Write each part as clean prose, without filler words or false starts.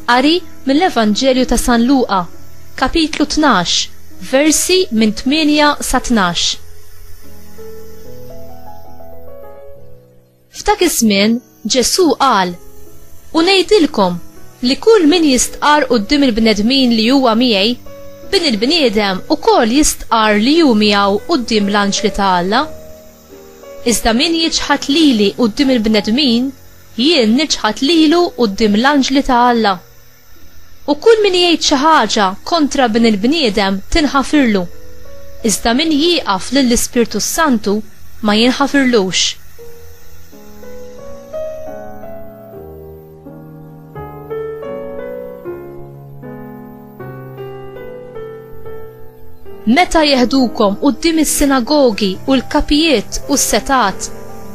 Qari mill-Evanġelju ta' San Luqa, kapitlu 12, versi minn 8 sa 12. F'dak iż-żmien Ġesu qal: "U ngħidilkom li kull min jistqar quddiem il-bnedmin li huwa miegħi, bin il-bniedem ukoll jistqar li hu miegħu quddiem l-anġli ta' Alla. Iżda min jiġħad lili quddiem il-bnedmin, jien niġħad lilu quddiem l-anġli ta' Alla. U kull min jgħid xi ħaġa kontra bin il-bniedem tinħafirlu, iżda min jieqaf lill-Ispirtu Santu ma jinħafirlux." Meta jeħdukom quddiem is-sinagogi u l-kapijiet u s-setat,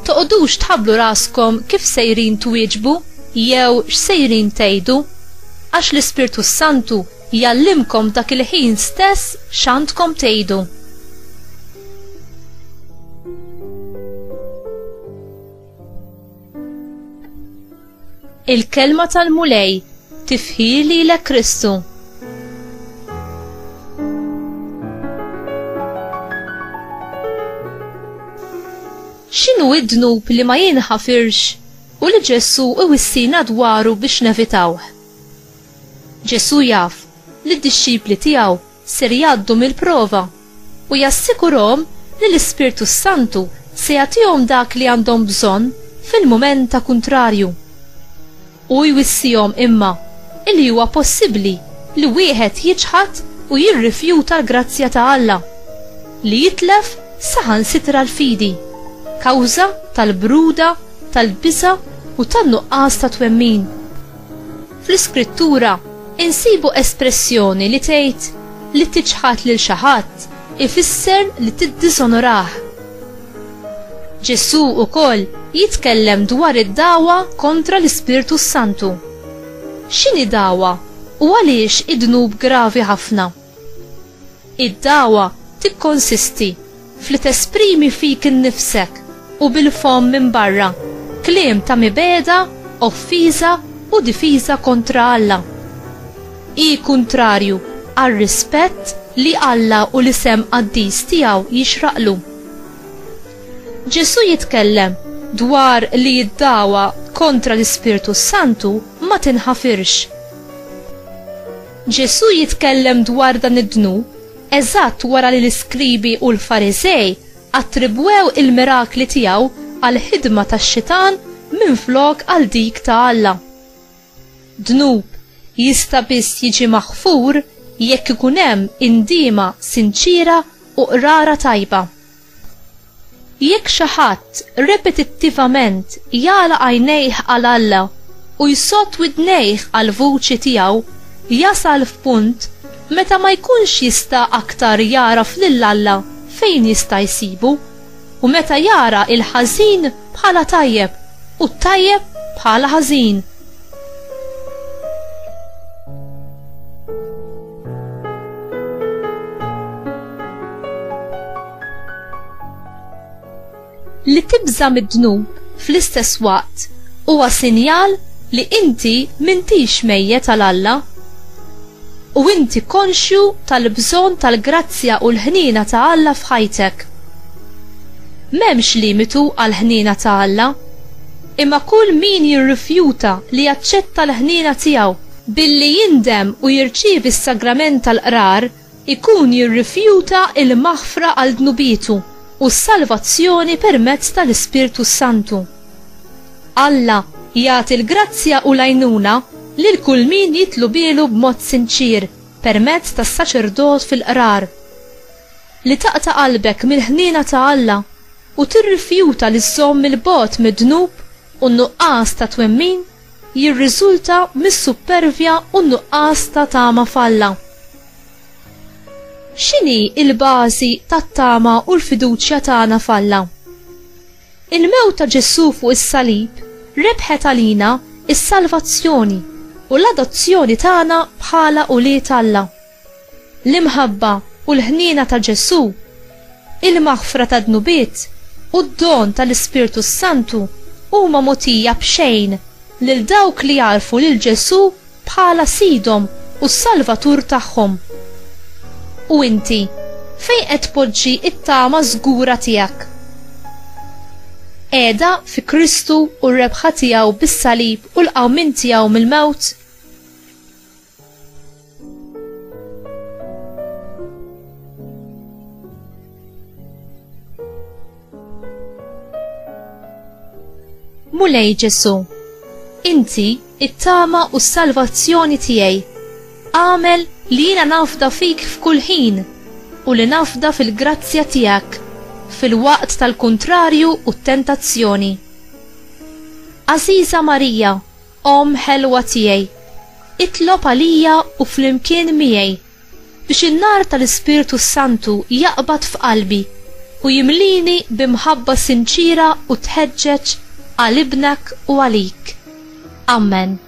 toqgħodux tħabblu raskom kif sejrin twieġbu jew x'sejrin tgħidu, għax l-Ispirtu Santu jallimkom dak il-ħin stess x'għandkom tgħidu. Il-kelma tal-mulej tifħir lilek Kristu. X'inhu id-dnub li ma jinħafirx u li Ġesu iwissina dwaru biex nevitawh? Ġesu jaf li d-dixxipli tiegħu ser jgħaddu mill-prova u jassikurhom li l-Ispirtu Santu se jagħtihom dak li għandhom bżonn fil-mument ta' kuntrarju. U jwissihom imma li huwa possibbli li wieħed jiġħad u jirrifjuta l-grazzja ta' Alla, li jitlef saħansitra l-fidi, kawża tal-bruda, tal-biża u tan-nuqqas ta' twemmin. Fl-Iskrittura insibu espressjoni li tgħid li tiġħad lil xi ħadd ifisser li tiddiżonorah. Ġesu wkoll jitkellem dwar id-dawwa kontra l-Ispirtu Santu. X'inhi dawwa u għaliex id-dnub gravi ħafna? Id-dawwa tikkonsisti fli tesprimi fik innifsek u bil-fom minn barra kliem ta' mibeda, offiża u difiża kontra Alla. I kuntrarju għar-rispett li Alla u l-isem qaddis tiegħu jixraqlu. Ġesu jitkellem dwar li id-dawwa kontra l-Ispirtu Santu ma tinħafirx. Ġesu jitkellem dwar dan id-dnub eżatt wara li l-Iskribi u l-Farizej attribwew il-mirakli tiegħu għal ħidma tax-Xitan minflok għal dik ta' Alla. Dnub jista' biss jiġi maħfur jekk ikun hemm indiema sinċira u qrara tajba. Jekk xi ħadd repetittivament jagħlaq għajnejh għal Alla u jsott widnejh għal vuċi tiegħu, jasal f'punt meta ma jkunx jista' aktar jaraf lil Alla fejn jista' jsibu, u meta jara il-ħażin bħala tajjeb u t-tajjeb bħala ħażin. Li tibża mid-dnub fl-istess waqt huwa sinjal li inti m'intix mejjed għal Alla u inti konxju tal-bżonn tal-grazzja u l-ħnina ta' Alla f'ħajtek. M'hemmx limitu għall-ħnina ta' Alla, imma kull min jirrifjuta li jaċċetta l-ħnina tiegħu billi jindem u jirċievi s-sagrament tal-qrar ikun jirrifjuta il-maħfra għal dnubitu u s-salvazzjoni permezz tal-Ispirtu Santu. Alla jagħti l-grazzja u l-għajnuna lil kull min jitlu bielu b'mod sinċir permezz tas-saċerdot fil-qrar. Li taqta' qalbek mill-ħnina ta' Alla u tirrifjuta li żżomm il-bogħod mid-dnub u n-nuqqas ta' twemmin jirriżulta mis-supervja u n-nuqqas ta' tama f'Alla. X'inhi il-bażi tat-tama u l-fiduċja tagħna f'Alla? Il-mewt ta' Ġesu fuq is-salib rebħet għalina is-salvazzjoni u l-adozzjoni tagħna bħala ulied Alla. L-imħabba u l-ħniena ta' Ġesu, il-maħfra ta' dnubiet u d-don tal-Ispirtu Santu huma mogħtija b'xejn lil dawk li jarfu lil Ġesu bħala sidhom u s-Salvatur tagħhom. U inti, fejn qed tpoġġi it-tama żgura tiegħek? Qiegħda fi Kristu u r-rebħa tiegħu bis-salib u l-qawmien tiegħu mill-mewt? Mulej Ġesu, inti it-tama u s-salvazzjoni tiegħi. Għamel li jiena nafda fik f'kull ħin u li nafda fil-grazzja tiegħek fil-waqt tal-kuntrarju u t-tentazzjoni. Aziza Marija, Om ħelwa tiegħi, itlob għalija u flimkien miegħi biex in-nar tal-Ispiritu Santu jaqbad f'qalbi u jimlini bimħabba sinċira u tħeġġeġ għal ibnek u għalik. Amen.